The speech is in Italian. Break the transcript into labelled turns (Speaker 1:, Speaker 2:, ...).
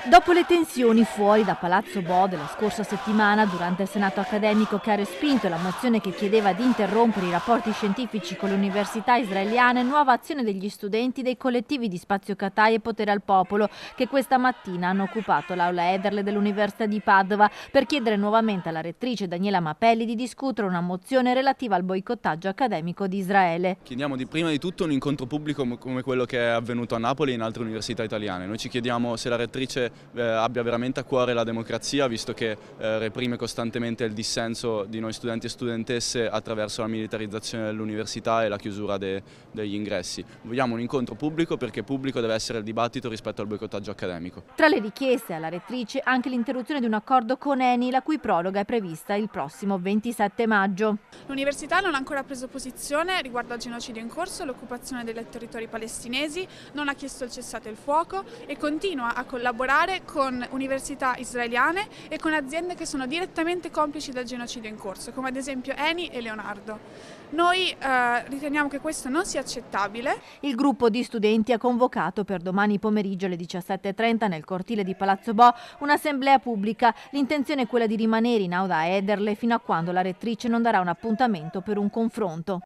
Speaker 1: Dopo le tensioni fuori da Palazzo Bo della scorsa settimana, durante il Senato accademico che ha respinto la mozione che chiedeva di interrompere i rapporti scientifici con le università israeliane, nuova azione degli studenti dei collettivi di Spazio Catai e Potere al Popolo, che questa mattina hanno occupato l'aula Ederle dell'Università di Padova per chiedere nuovamente alla rettrice Daniela Mapelli di discutere una mozione relativa al boicottaggio accademico di Israele.
Speaker 2: Chiediamo prima di tutto un incontro pubblico come quello che è avvenuto a Napoli e in altre università italiane. Noi ci chiediamo se la rettrice abbia veramente a cuore la democrazia, visto che reprime costantemente il dissenso di noi studenti e studentesse attraverso la militarizzazione dell'università e la chiusura degli ingressi. Vogliamo un incontro pubblico perché pubblico deve essere il dibattito rispetto al boicottaggio accademico.
Speaker 1: Tra le richieste alla rettrice anche l'interruzione di un accordo con ENI, la cui proroga è prevista il prossimo 27 maggio.
Speaker 3: L'università non ha ancora preso posizione riguardo al genocidio in corso, l'occupazione dei territori palestinesi, non ha chiesto il cessate il fuoco e continua a collaborare con università israeliane e con aziende che sono direttamente complici del genocidio in corso, come ad esempio ENI e Leonardo. Noi riteniamo che questo non sia accettabile.
Speaker 1: Il gruppo di studenti ha convocato per domani pomeriggio alle 17:30 nel cortile di Palazzo Bo un'assemblea pubblica. L'intenzione è quella di rimanere in aula a Ederle fino a quando la rettrice non darà un appuntamento per un confronto.